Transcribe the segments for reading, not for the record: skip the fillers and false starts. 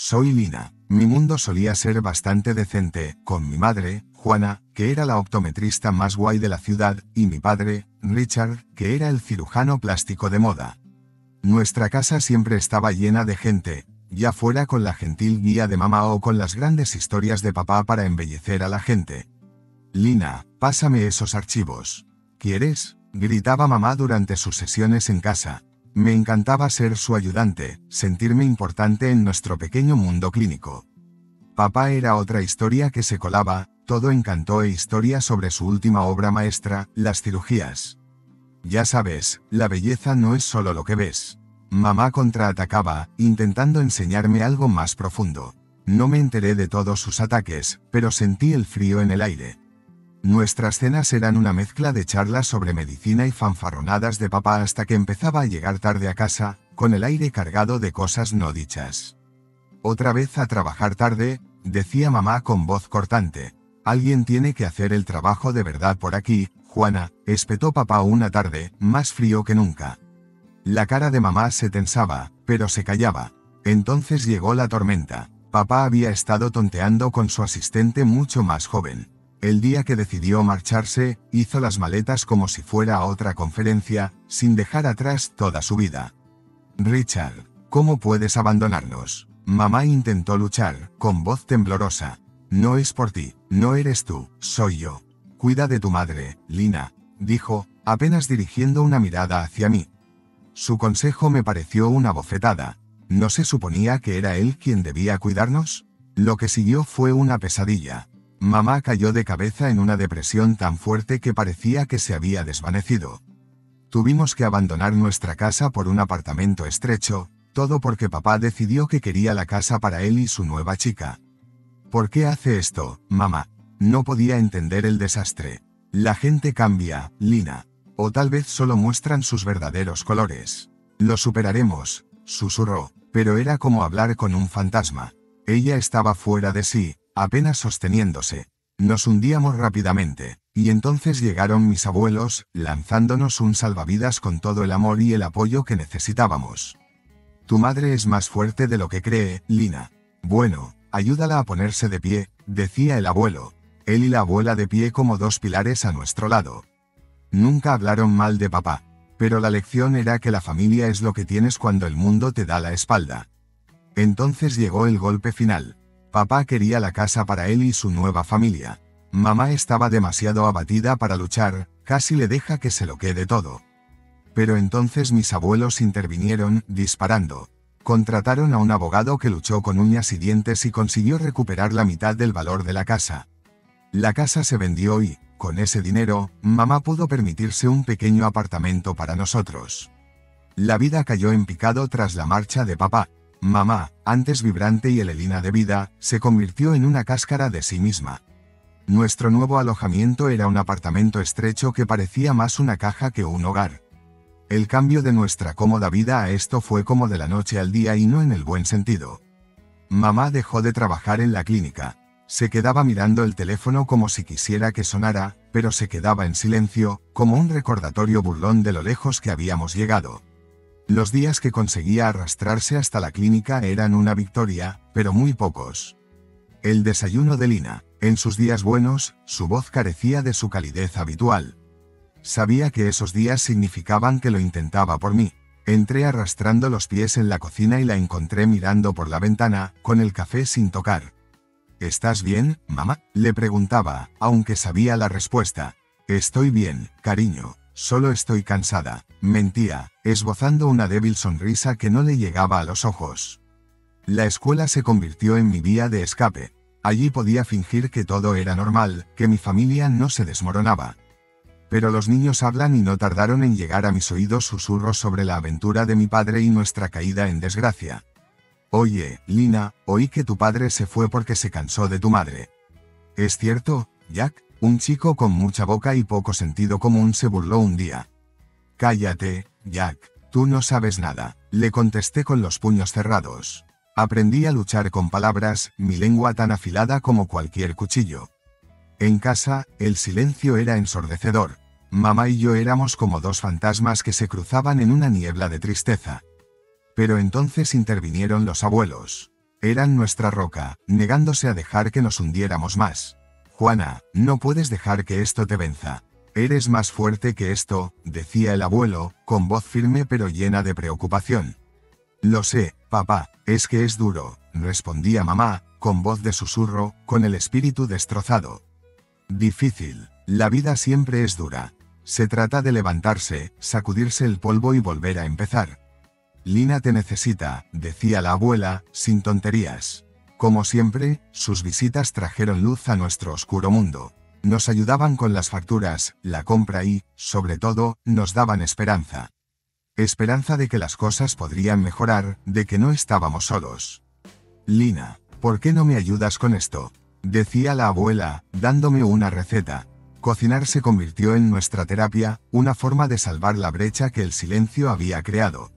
Soy Lina. Mi mundo solía ser bastante decente, con mi madre, Juana, que era la optometrista más guay de la ciudad, y mi padre, Richard, que era el cirujano plástico de moda. Nuestra casa siempre estaba llena de gente, ya fuera con la gentil guía de mamá o con las grandes historias de papá para embellecer a la gente. Lina, pásame esos archivos. ¿Quieres?, gritaba mamá durante sus sesiones en casa. Me encantaba ser su ayudante, sentirme importante en nuestro pequeño mundo clínico. Papá era otra historia que se colaba, todo encanto e historia sobre su última obra maestra, las cirugías. Ya sabes, la belleza no es solo lo que ves. Mamá contraatacaba, intentando enseñarme algo más profundo. No me enteré de todos sus ataques, pero sentí el frío en el aire. Nuestras cenas eran una mezcla de charlas sobre medicina y fanfarronadas de papá hasta que empezaba a llegar tarde a casa, con el aire cargado de cosas no dichas. Otra vez a trabajar tarde, decía mamá con voz cortante. Alguien tiene que hacer el trabajo de verdad por aquí, Juana, espetó papá una tarde, más frío que nunca. La cara de mamá se tensaba, pero se callaba. Entonces llegó la tormenta. Papá había estado tonteando con su asistente mucho más joven. El día que decidió marcharse, hizo las maletas como si fuera a otra conferencia, sin dejar atrás toda su vida. Richard, ¿cómo puedes abandonarnos? Mamá intentó luchar, con voz temblorosa. No es por ti, no eres tú, soy yo. Cuida de tu madre, Lina, dijo, apenas dirigiendo una mirada hacia mí. Su consejo me pareció una bofetada. ¿No se suponía que era él quien debía cuidarnos? Lo que siguió fue una pesadilla. Mamá cayó de cabeza en una depresión tan fuerte que parecía que se había desvanecido. Tuvimos que abandonar nuestra casa por un apartamento estrecho, todo porque papá decidió que quería la casa para él y su nueva chica. ¿Por qué hace esto, mamá? No podía entender el desastre. La gente cambia, Lina. O tal vez solo muestran sus verdaderos colores. Lo superaremos, susurró, pero era como hablar con un fantasma. Ella estaba fuera de sí, apenas sosteniéndose. Nos hundíamos rápidamente, y entonces llegaron mis abuelos, lanzándonos un salvavidas con todo el amor y el apoyo que necesitábamos. Tu madre es más fuerte de lo que cree, Lina. Bueno, ayúdala a ponerse de pie, decía el abuelo. Él y la abuela de pie como dos pilares a nuestro lado. Nunca hablaron mal de papá, pero la lección era que la familia es lo que tienes cuando el mundo te da la espalda. Entonces llegó el golpe final. Papá quería la casa para él y su nueva familia. Mamá estaba demasiado abatida para luchar, casi le deja que se lo quede todo. Pero entonces mis abuelos intervinieron, disparando. Contrataron a un abogado que luchó con uñas y dientes y consiguió recuperar la mitad del valor de la casa. La casa se vendió y, con ese dinero, mamá pudo permitirse un pequeño apartamento para nosotros. La vida cayó en picado tras la marcha de papá. Mamá, antes vibrante y helelina de vida, se convirtió en una cáscara de sí misma. Nuestro nuevo alojamiento era un apartamento estrecho que parecía más una caja que un hogar. El cambio de nuestra cómoda vida a esto fue como de la noche al día y no en el buen sentido. Mamá dejó de trabajar en la clínica. Se quedaba mirando el teléfono como si quisiera que sonara, pero se quedaba en silencio, como un recordatorio burlón de lo lejos que habíamos llegado. Los días que conseguía arrastrarse hasta la clínica eran una victoria, pero muy pocos. El desayuno de Lina. En sus días buenos, su voz carecía de su calidez habitual. Sabía que esos días significaban que lo intentaba por mí. Entré arrastrando los pies en la cocina y la encontré mirando por la ventana, con el café sin tocar. ¿Estás bien, mamá?, le preguntaba, aunque sabía la respuesta. Estoy bien, cariño. Solo estoy cansada, mentía, esbozando una débil sonrisa que no le llegaba a los ojos. La escuela se convirtió en mi vía de escape. Allí podía fingir que todo era normal, que mi familia no se desmoronaba. Pero los niños hablan y no tardaron en llegar a mis oídos susurros sobre la aventura de mi padre y nuestra caída en desgracia. Oye, Lina, oí que tu padre se fue porque se cansó de tu madre. ¿Es cierto, Jack? Un chico con mucha boca y poco sentido común se burló un día. Cállate, Jack, tú no sabes nada, le contesté con los puños cerrados. Aprendí a luchar con palabras, mi lengua tan afilada como cualquier cuchillo. En casa, el silencio era ensordecedor. Mamá y yo éramos como dos fantasmas que se cruzaban en una niebla de tristeza. Pero entonces intervinieron los abuelos. Eran nuestra roca, negándose a dejar que nos hundiéramos más. Juana, no puedes dejar que esto te venza. Eres más fuerte que esto, decía el abuelo, con voz firme pero llena de preocupación. Lo sé, papá, es que es duro, respondía mamá, con voz de susurro, con el espíritu destrozado. Difícil, la vida siempre es dura. Se trata de levantarse, sacudirse el polvo y volver a empezar. Lina te necesita, decía la abuela, sin tonterías. Como siempre, sus visitas trajeron luz a nuestro oscuro mundo. Nos ayudaban con las facturas, la compra y, sobre todo, nos daban esperanza. Esperanza de que las cosas podrían mejorar, de que no estábamos solos. Lina, ¿por qué no me ayudas con esto?, decía la abuela, dándome una receta. Cocinar se convirtió en nuestra terapia, una forma de salvar la brecha que el silencio había creado.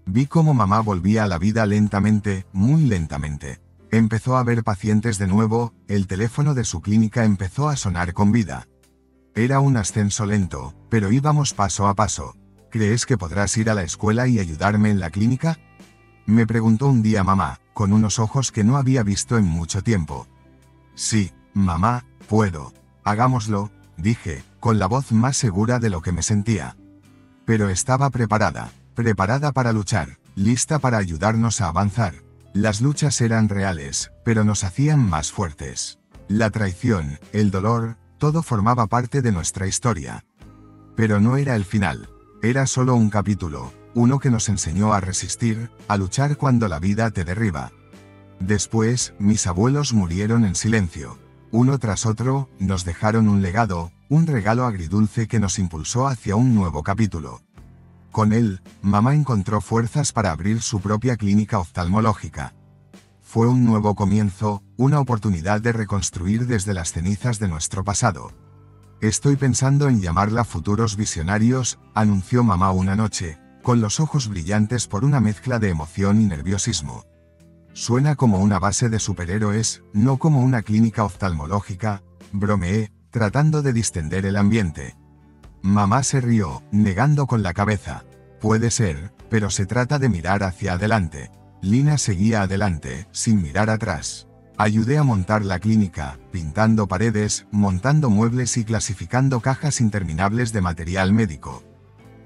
Vi cómo mamá volvía a la vida lentamente, muy lentamente. Empezó a ver pacientes de nuevo, el teléfono de su clínica empezó a sonar con vida. Era un ascenso lento, pero íbamos paso a paso. ¿Crees que podrás ir a la escuela y ayudarme en la clínica?, me preguntó un día mamá, con unos ojos que no había visto en mucho tiempo. Sí, mamá, puedo. Hagámoslo, dije, con la voz más segura de lo que me sentía. Pero estaba preparada para luchar, lista para ayudarnos a avanzar. Las luchas eran reales, pero nos hacían más fuertes. La traición, el dolor, todo formaba parte de nuestra historia. Pero no era el final. Era solo un capítulo, uno que nos enseñó a resistir, a luchar cuando la vida te derriba. Después, mis abuelos murieron en silencio. Uno tras otro, nos dejaron un legado, un regalo agridulce que nos impulsó hacia un nuevo capítulo. Con él, mamá encontró fuerzas para abrir su propia clínica oftalmológica. Fue un nuevo comienzo, una oportunidad de reconstruir desde las cenizas de nuestro pasado. Estoy pensando en llamarla Futuros Visionarios, anunció mamá una noche, con los ojos brillantes por una mezcla de emoción y nerviosismo. Suena como una base de superhéroes, no como una clínica oftalmológica, bromeé, tratando de distender el ambiente. Mamá se rió, negando con la cabeza. Puede ser, pero se trata de mirar hacia adelante. Lina seguía adelante, sin mirar atrás. Ayudé a montar la clínica, pintando paredes, montando muebles y clasificando cajas interminables de material médico.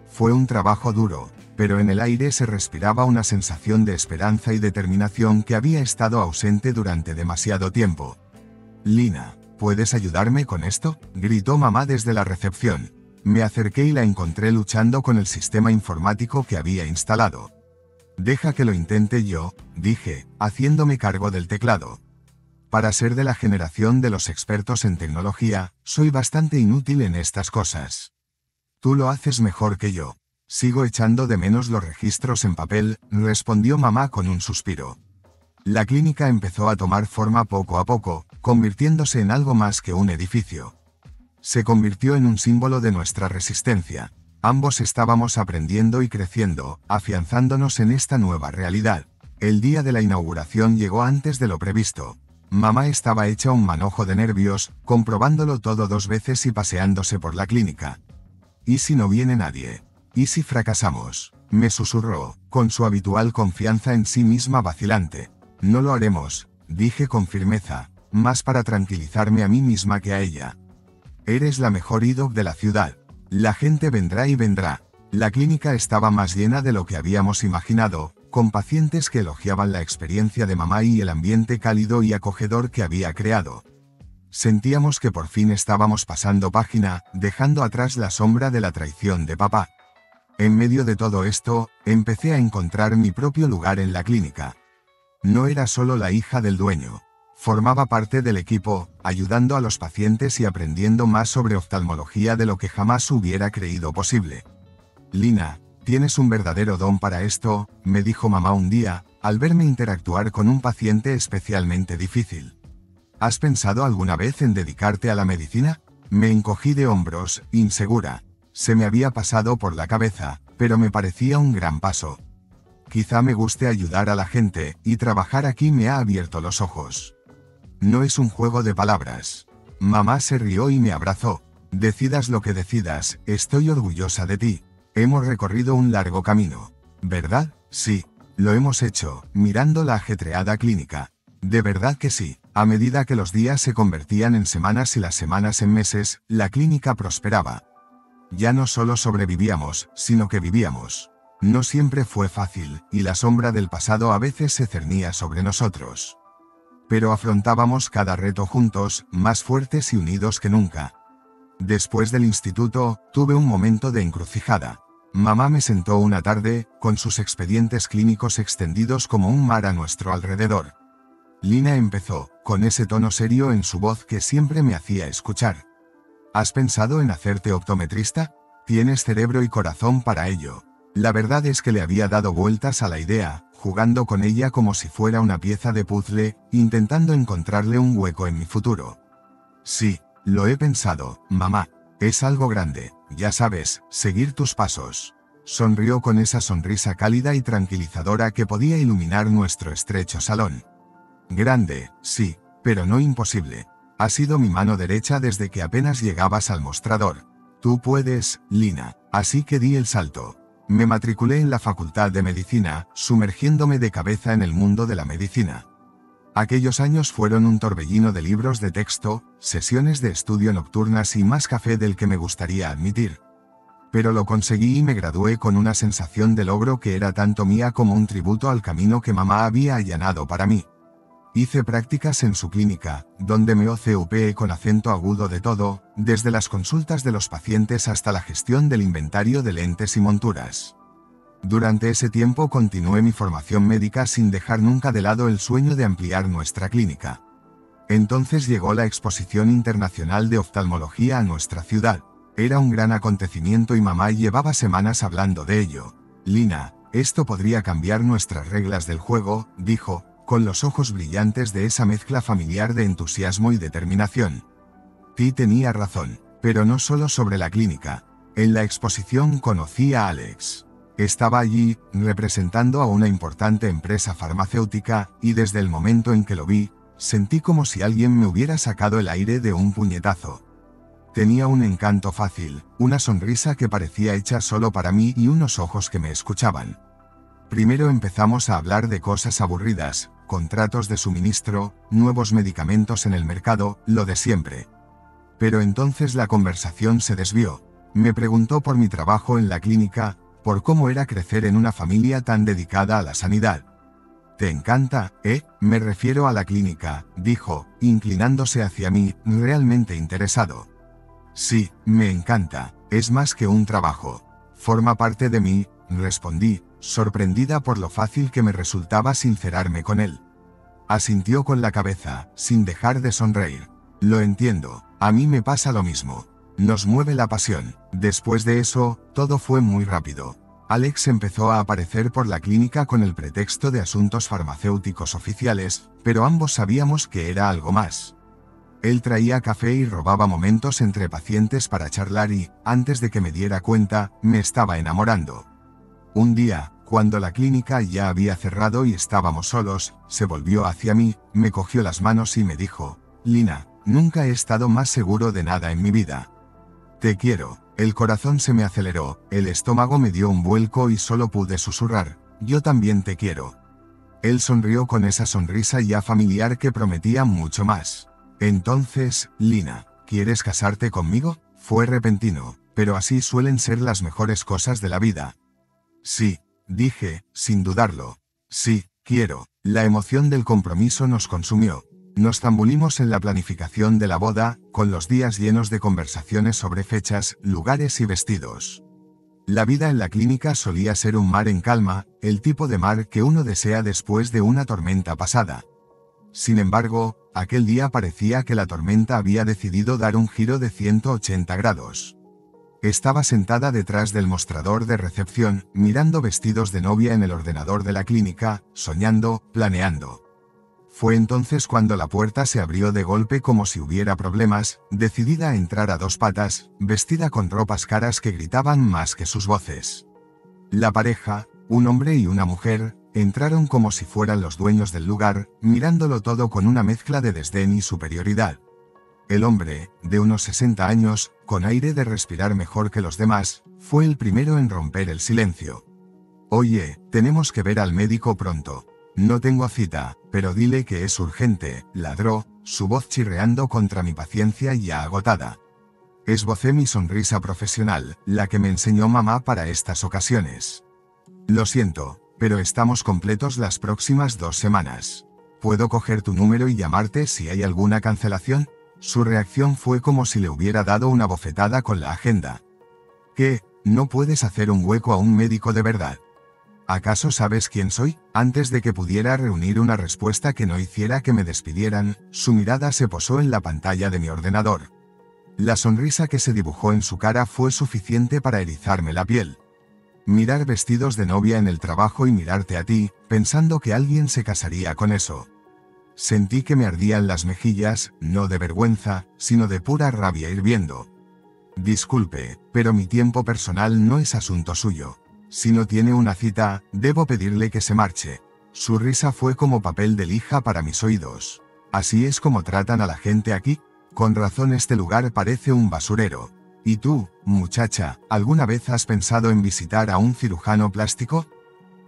Fue un trabajo duro, pero en el aire se respiraba una sensación de esperanza y determinación que había estado ausente durante demasiado tiempo. Lina, ¿puedes ayudarme con esto?, gritó mamá desde la recepción. Me acerqué y la encontré luchando con el sistema informático que había instalado. Deja que lo intente yo, dije, haciéndome cargo del teclado. Para ser de la generación de los expertos en tecnología, soy bastante inútil en estas cosas. Tú lo haces mejor que yo. Sigo echando de menos los registros en papel, respondió mamá con un suspiro. La clínica empezó a tomar forma poco a poco, convirtiéndose en algo más que un edificio. Se convirtió en un símbolo de nuestra resistencia. Ambos estábamos aprendiendo y creciendo, afianzándonos en esta nueva realidad. El día de la inauguración llegó antes de lo previsto. Mamá estaba hecha un manojo de nervios, comprobándolo todo 2 veces y paseándose por la clínica. ¿Y si no viene nadie? ¿Y si fracasamos?, me susurró, con su habitual confianza en sí misma vacilante. No lo haremos, dije con firmeza, más para tranquilizarme a mí misma que a ella. Eres la mejor IDOC de la ciudad. La gente vendrá y vendrá. La clínica estaba más llena de lo que habíamos imaginado, con pacientes que elogiaban la experiencia de mamá y el ambiente cálido y acogedor que había creado. Sentíamos que por fin estábamos pasando página, dejando atrás la sombra de la traición de papá. En medio de todo esto, empecé a encontrar mi propio lugar en la clínica. No era solo la hija del dueño. Formaba parte del equipo, ayudando a los pacientes y aprendiendo más sobre oftalmología de lo que jamás hubiera creído posible. Lina, tienes un verdadero don para esto, me dijo mamá un día, al verme interactuar con un paciente especialmente difícil. ¿Has pensado alguna vez en dedicarte a la medicina? Me encogí de hombros, insegura. Se me había pasado por la cabeza, pero me parecía un gran paso. Quizá me guste ayudar a la gente, y trabajar aquí me ha abierto los ojos. No es un juego de palabras. Mamá se rió y me abrazó. Decidas lo que decidas, estoy orgullosa de ti. Hemos recorrido un largo camino. ¿Verdad? Sí. Lo hemos hecho, mirando la ajetreada clínica. De verdad que sí. A medida que los días se convertían en semanas y las semanas en meses, la clínica prosperaba. Ya no solo sobrevivíamos, sino que vivíamos. No siempre fue fácil, y la sombra del pasado a veces se cernía sobre nosotros. Pero afrontábamos cada reto juntos, más fuertes y unidos que nunca. Después del instituto, tuve un momento de encrucijada. Mamá me sentó una tarde, con sus expedientes clínicos extendidos como un mar a nuestro alrededor. Lina empezó, con ese tono serio en su voz que siempre me hacía escuchar. ¿Has pensado en hacerte optometrista? Tienes cerebro y corazón para ello. La verdad es que le había dado vueltas a la idea, jugando con ella como si fuera una pieza de puzzle, intentando encontrarle un hueco en mi futuro. Sí, lo he pensado, mamá. Es algo grande, ya sabes, seguir tus pasos. Sonrió con esa sonrisa cálida y tranquilizadora que podía iluminar nuestro estrecho salón. Grande, sí, pero no imposible. Ha sido mi mano derecha desde que apenas llegabas al mostrador. Tú puedes, Lina. Así que di el salto. Me matriculé en la Facultad de Medicina, sumergiéndome de cabeza en el mundo de la medicina. Aquellos años fueron un torbellino de libros de texto, sesiones de estudio nocturnas y más café del que me gustaría admitir. Pero lo conseguí y me gradué con una sensación de logro que era tanto mía como un tributo al camino que mamá había allanado para mí. Hice prácticas en su clínica, donde me ocupé con acento agudo de todo, desde las consultas de los pacientes hasta la gestión del inventario de lentes y monturas. Durante ese tiempo continué mi formación médica sin dejar nunca de lado el sueño de ampliar nuestra clínica. Entonces llegó la Exposición Internacional de Oftalmología a nuestra ciudad. Era un gran acontecimiento y mamá llevaba semanas hablando de ello. Lina, esto podría cambiar nuestras reglas del juego, dijo, con los ojos brillantes de esa mezcla familiar de entusiasmo y determinación. Ti tenía razón, pero no solo sobre la clínica. En la exposición conocí a Alex. Estaba allí, representando a una importante empresa farmacéutica, y desde el momento en que lo vi, sentí como si alguien me hubiera sacado el aire de un puñetazo. Tenía un encanto fácil, una sonrisa que parecía hecha solo para mí y unos ojos que me escuchaban. Primero empezamos a hablar de cosas aburridas, contratos de suministro, nuevos medicamentos en el mercado, lo de siempre. Pero entonces la conversación se desvió. Me preguntó por mi trabajo en la clínica, por cómo era crecer en una familia tan dedicada a la sanidad. ¿Te encanta, Me refiero a la clínica, dijo, inclinándose hacia mí, realmente interesado. Sí, me encanta, es más que un trabajo. Forma parte de mí, respondí, sorprendida por lo fácil que me resultaba sincerarme con él. Asintió con la cabeza, sin dejar de sonreír. Lo entiendo, a mí me pasa lo mismo. Nos mueve la pasión. Después de eso, todo fue muy rápido. Alex empezó a aparecer por la clínica con el pretexto de asuntos farmacéuticos oficiales, pero ambos sabíamos que era algo más. Él traía café y robaba momentos entre pacientes para charlar y, antes de que me diera cuenta, me estaba enamorando. Un día, cuando la clínica ya había cerrado y estábamos solos, se volvió hacia mí, me cogió las manos y me dijo, Lina, nunca he estado más seguro de nada en mi vida. Te quiero. El corazón se me aceleró, el estómago me dio un vuelco y solo pude susurrar, yo también te quiero. Él sonrió con esa sonrisa ya familiar que prometía mucho más. Entonces, Lina, ¿quieres casarte conmigo? Fue repentino, pero así suelen ser las mejores cosas de la vida. Sí, dije, sin dudarlo. Sí, quiero. La emoción del compromiso nos consumió. Nos zambulimos en la planificación de la boda, con los días llenos de conversaciones sobre fechas, lugares y vestidos. La vida en la clínica solía ser un mar en calma, el tipo de mar que uno desea después de una tormenta pasada. Sin embargo, aquel día parecía que la tormenta había decidido dar un giro de 180 grados. Estaba sentada detrás del mostrador de recepción, mirando vestidos de novia en el ordenador de la clínica, soñando, planeando. Fue entonces cuando la puerta se abrió de golpe como si hubiera problemas, decidida a entrar a dos patas, vestida con ropas caras que gritaban más que sus voces. La pareja, un hombre y una mujer, entraron como si fueran los dueños del lugar, mirándolo todo con una mezcla de desdén y superioridad. El hombre, de unos 60 años, con aire de respirar mejor que los demás, fue el primero en romper el silencio. Oye, tenemos que ver al médico pronto. No tengo cita, pero dile que es urgente, ladró, su voz chirreando contra mi paciencia ya agotada. Esbocé mi sonrisa profesional, la que me enseñó mamá para estas ocasiones. Lo siento, pero estamos completos las próximas 2 semanas. ¿Puedo coger tu número y llamarte si hay alguna cancelación? Su reacción fue como si le hubiera dado una bofetada con la agenda. ¿Qué? ¿No puedes hacer un hueco a un médico de verdad? ¿Acaso sabes quién soy? Antes de que pudiera reunir una respuesta que no hiciera que me despidieran, su mirada se posó en la pantalla de mi ordenador. La sonrisa que se dibujó en su cara fue suficiente para erizarme la piel. Mirar vestidos de novia en el trabajo y mirarte a ti, pensando que alguien se casaría con eso. Sentí que me ardían las mejillas, no de vergüenza, sino de pura rabia hirviendo. Disculpe, pero mi tiempo personal no es asunto suyo. Si no tiene una cita, debo pedirle que se marche. Su risa fue como papel de lija para mis oídos. ¿Así es como tratan a la gente aquí? Con razón este lugar parece un basurero. ¿Y tú, muchacha, alguna vez has pensado en visitar a un cirujano plástico?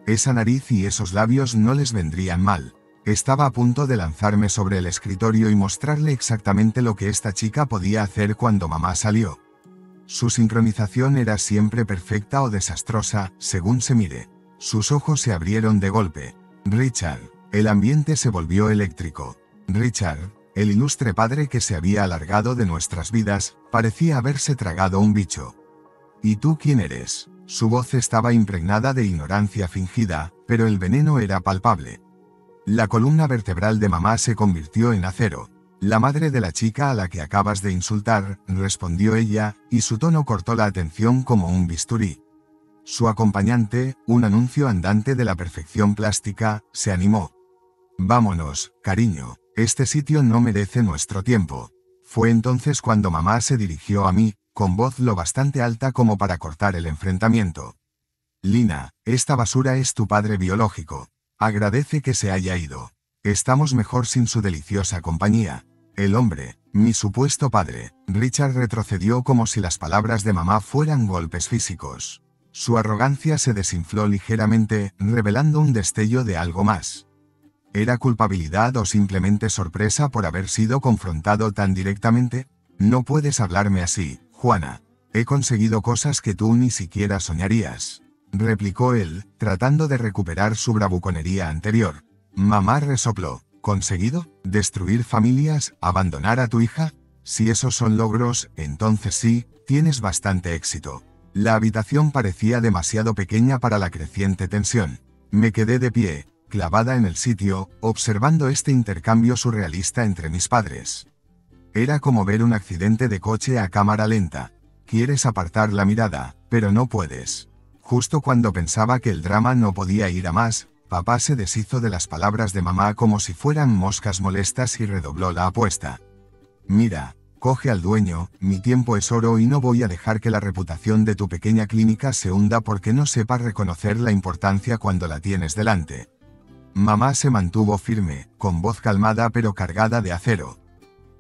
Esa nariz y esos labios no les vendrían mal. Estaba a punto de lanzarme sobre el escritorio y mostrarle exactamente lo que esta chica podía hacer cuando mamá salió. Su sincronización era siempre perfecta o desastrosa, según se mire. Sus ojos se abrieron de golpe. Richard. El ambiente se volvió eléctrico. Richard, el ilustre padre que se había alargado de nuestras vidas, parecía haberse tragado un bicho. ¿Y tú quién eres? Su voz estaba impregnada de ignorancia fingida, pero el veneno era palpable. La columna vertebral de mamá se convirtió en acero. La madre de la chica a la que acabas de insultar, respondió ella, y su tono cortó la atención como un bisturí. Su acompañante, un anuncio andante de la perfección plástica, se animó. Vámonos, cariño, este sitio no merece nuestro tiempo. Fue entonces cuando mamá se dirigió a mí, con voz lo bastante alta como para cortar el enfrentamiento. Lina, esta basura es tu padre biológico. Agradece que se haya ido. Estamos mejor sin su deliciosa compañía. El hombre, mi supuesto padre. Richard retrocedió como si las palabras de mamá fueran golpes físicos. Su arrogancia se desinfló ligeramente, revelando un destello de algo más. ¿Era culpabilidad o simplemente sorpresa por haber sido confrontado tan directamente? No puedes hablarme así, Juana. He conseguido cosas que tú ni siquiera soñarías, replicó él, tratando de recuperar su bravuconería anterior. Mamá resopló. ¿Conseguido? ¿Destruir familias? ¿Abandonar a tu hija? Si esos son logros, entonces sí, tienes bastante éxito. La habitación parecía demasiado pequeña para la creciente tensión. Me quedé de pie, clavada en el sitio, observando este intercambio surrealista entre mis padres. Era como ver un accidente de coche a cámara lenta. Quieres apartar la mirada, pero no puedes. Justo cuando pensaba que el drama no podía ir a más, papá se deshizo de las palabras de mamá como si fueran moscas molestas y redobló la apuesta. Mira, coge al dueño, mi tiempo es oro y no voy a dejar que la reputación de tu pequeña clínica se hunda porque no sepas reconocer la importancia cuando la tienes delante. Mamá se mantuvo firme, con voz calmada pero cargada de acero.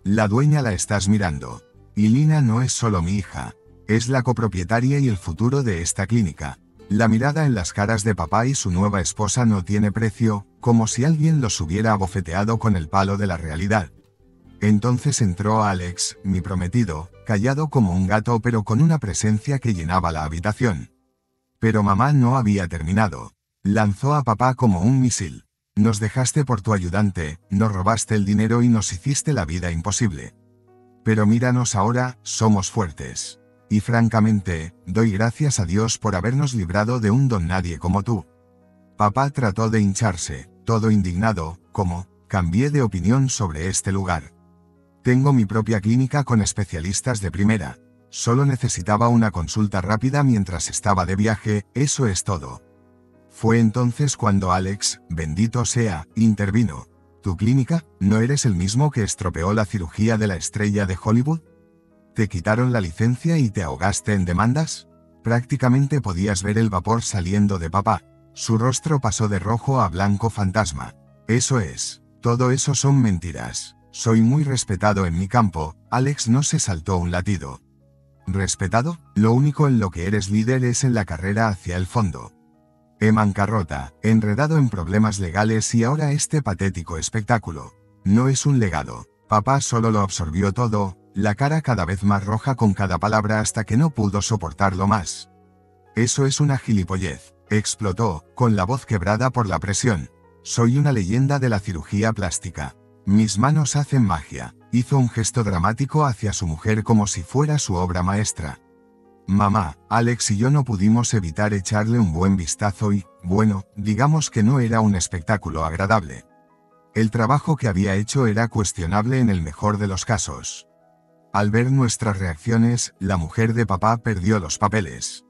La dueña la estás mirando. Y Lina no es solo mi hija, es la copropietaria y el futuro de esta clínica. La mirada en las caras de papá y su nueva esposa no tiene precio, como si alguien los hubiera abofeteado con el palo de la realidad. Entonces entró Alex, mi prometido, callado como un gato pero con una presencia que llenaba la habitación. Pero mamá no había terminado. Lanzó a papá como un misil. Nos dejaste por tu ayudante, nos robaste el dinero y nos hiciste la vida imposible. Pero míranos ahora, somos fuertes. Y francamente, doy gracias a Dios por habernos librado de un don nadie como tú. Papá trató de hincharse, todo indignado, como, cambié de opinión sobre este lugar. Tengo mi propia clínica con especialistas de primera. Solo necesitaba una consulta rápida mientras estaba de viaje, eso es todo. Fue entonces cuando Alex, bendito sea, intervino. ¿Tu clínica? ¿No eres el mismo que estropeó la cirugía de la estrella de Hollywood? ¿Te quitaron la licencia y te ahogaste en demandas? Prácticamente podías ver el vapor saliendo de papá. Su rostro pasó de rojo a blanco fantasma. Eso es. Todo eso son mentiras. Soy muy respetado en mi campo. Alex no se saltó un latido. ¿Respetado? Lo único en lo que eres líder es en la carrera hacia el fondo. En bancarrota, enredado en problemas legales y ahora este patético espectáculo. No es un legado. Papá solo lo absorbió todo, la cara cada vez más roja con cada palabra hasta que no pudo soportarlo más. Eso es una gilipollez, explotó, con la voz quebrada por la presión. Soy una leyenda de la cirugía plástica. Mis manos hacen magia. Hizo un gesto dramático hacia su mujer como si fuera su obra maestra. Mamá, Alex y yo no pudimos evitar echarle un buen vistazo y, bueno, digamos que no era un espectáculo agradable. El trabajo que había hecho era cuestionable en el mejor de los casos. Al ver nuestras reacciones, la mujer de papá perdió los papeles.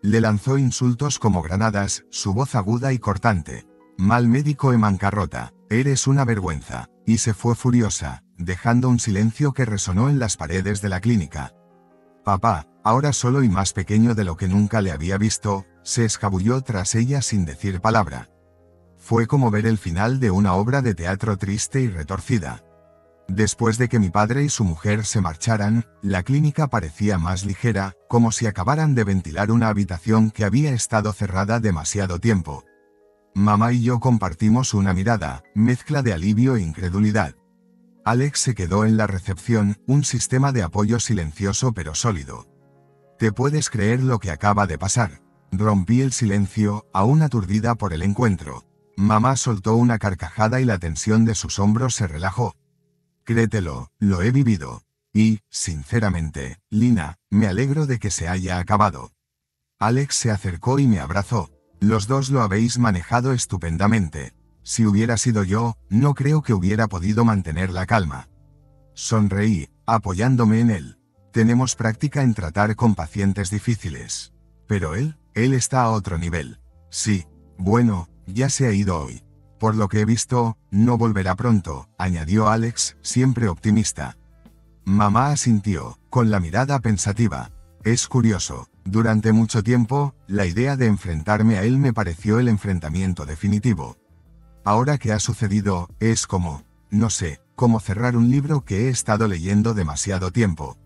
Le lanzó insultos como granadas, su voz aguda y cortante. Mal médico en bancarrota, eres una vergüenza, y se fue furiosa, dejando un silencio que resonó en las paredes de la clínica. Papá, ahora solo y más pequeño de lo que nunca le había visto, se escabulló tras ella sin decir palabra. Fue como ver el final de una obra de teatro triste y retorcida. Después de que mi padre y su mujer se marcharan, la clínica parecía más ligera, como si acabaran de ventilar una habitación que había estado cerrada demasiado tiempo. Mamá y yo compartimos una mirada, mezcla de alivio e incredulidad. Alex se quedó en la recepción, un sistema de apoyo silencioso pero sólido. ¿Te puedes creer lo que acaba de pasar? Rompí el silencio, aún aturdida por el encuentro. Mamá soltó una carcajada y la tensión de sus hombros se relajó. Créetelo, lo he vivido. Y, sinceramente, Lina, me alegro de que se haya acabado. Alex se acercó y me abrazó. Los dos lo habéis manejado estupendamente. Si hubiera sido yo, no creo que hubiera podido mantener la calma. Sonreí, apoyándome en él. Tenemos práctica en tratar con pacientes difíciles. Pero él está a otro nivel. Sí, bueno, ya se ha ido hoy. Por lo que he visto, no volverá pronto, añadió Alex, siempre optimista. Mamá asintió, con la mirada pensativa. Es curioso, durante mucho tiempo, la idea de enfrentarme a él me pareció el enfrentamiento definitivo. Ahora que ha sucedido, es como, no sé, como cerrar un libro que he estado leyendo demasiado tiempo.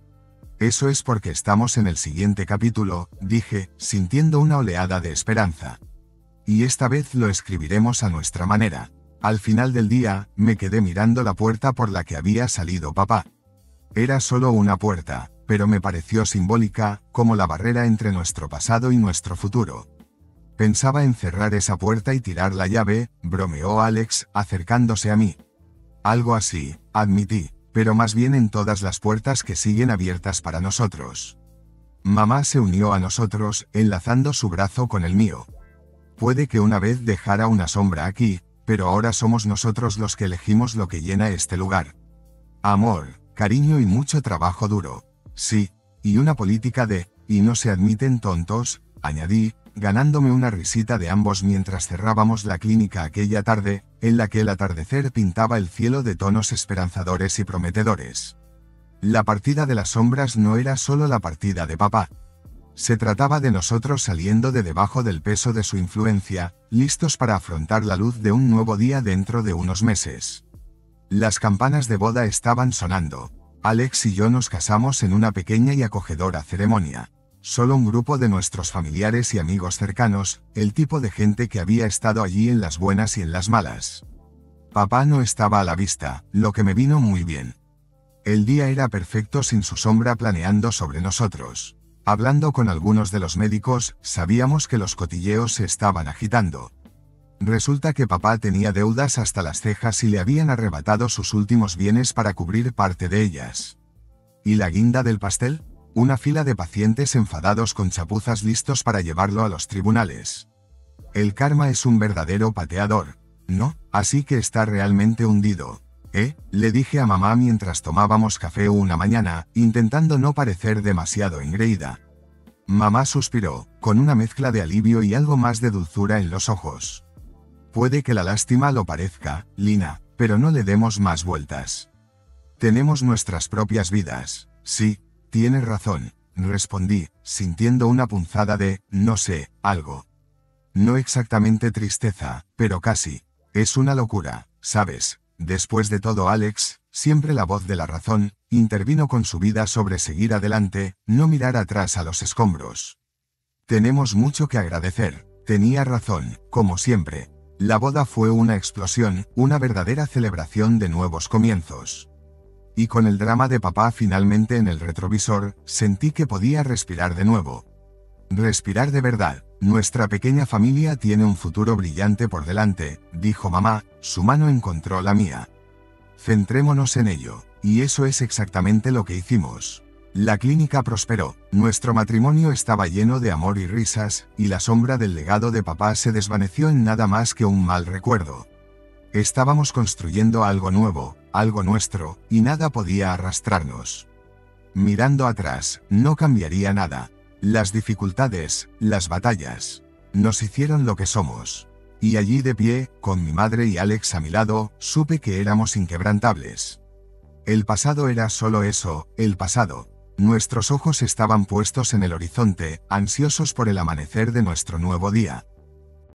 Eso es porque estamos en el siguiente capítulo, dije, sintiendo una oleada de esperanza. Y esta vez lo escribiremos a nuestra manera. Al final del día, me quedé mirando la puerta por la que había salido papá. Era solo una puerta, pero me pareció simbólica, como la barrera entre nuestro pasado y nuestro futuro. Pensaba en cerrar esa puerta y tirar la llave, bromeó Alex, acercándose a mí. Algo así, admití, pero más bien en todas las puertas que siguen abiertas para nosotros. Mamá se unió a nosotros, enlazando su brazo con el mío. Puede que una vez dejara una sombra aquí, pero ahora somos nosotros los que elegimos lo que llena este lugar. Amor, cariño y mucho trabajo duro. Sí, y una política y no se admiten tontos, añadí, ganándome una risita de ambos mientras cerrábamos la clínica aquella tarde, en la que el atardecer pintaba el cielo de tonos esperanzadores y prometedores. La partida de las sombras no era solo la partida de papá. Se trataba de nosotros saliendo de debajo del peso de su influencia, listos para afrontar la luz de un nuevo día dentro de unos meses. Las campanas de boda estaban sonando. Alex y yo nos casamos en una pequeña y acogedora ceremonia. Solo un grupo de nuestros familiares y amigos cercanos, el tipo de gente que había estado allí en las buenas y en las malas. Papá no estaba a la vista, lo que me vino muy bien. El día era perfecto sin su sombra planeando sobre nosotros. Hablando con algunos de los médicos, sabíamos que los cotilleos se estaban agitando. Resulta que papá tenía deudas hasta las cejas y le habían arrebatado sus últimos bienes para cubrir parte de ellas. ¿Y la guinda del pastel? Una fila de pacientes enfadados con chapuzas listos para llevarlo a los tribunales. El karma es un verdadero pateador, ¿no? Así que está realmente hundido. Le dije a mamá mientras tomábamos café una mañana, intentando no parecer demasiado engreída. Mamá suspiró, con una mezcla de alivio y algo más de dulzura en los ojos. Puede que la lástima lo parezca, Lina, pero no le demos más vueltas. Tenemos nuestras propias vidas. Sí, tienes razón, respondí, sintiendo una punzada no sé, algo. No exactamente tristeza, pero casi. Es una locura, ¿sabes? Después de todo, Alex, siempre la voz de la razón, intervino con su vida sobre seguir adelante, no mirar atrás a los escombros. Tenemos mucho que agradecer. Tenía razón, como siempre. La boda fue una explosión, una verdadera celebración de nuevos comienzos. Y con el drama de papá finalmente en el retrovisor, sentí que podía respirar de nuevo. Respirar de verdad. Nuestra pequeña familia tiene un futuro brillante por delante, dijo mamá, su mano encontró la mía. Centrémonos en ello, y eso es exactamente lo que hicimos. La clínica prosperó, nuestro matrimonio estaba lleno de amor y risas, y la sombra del legado de papá se desvaneció en nada más que un mal recuerdo. Estábamos construyendo algo nuevo, algo nuestro, y nada podía arrastrarnos. Mirando atrás, no cambiaría nada. Las dificultades, las batallas, nos hicieron lo que somos. Y allí de pie, con mi madre y Alex a mi lado, supe que éramos inquebrantables. El pasado era solo eso, el pasado. Nuestros ojos estaban puestos en el horizonte, ansiosos por el amanecer de nuestro nuevo día.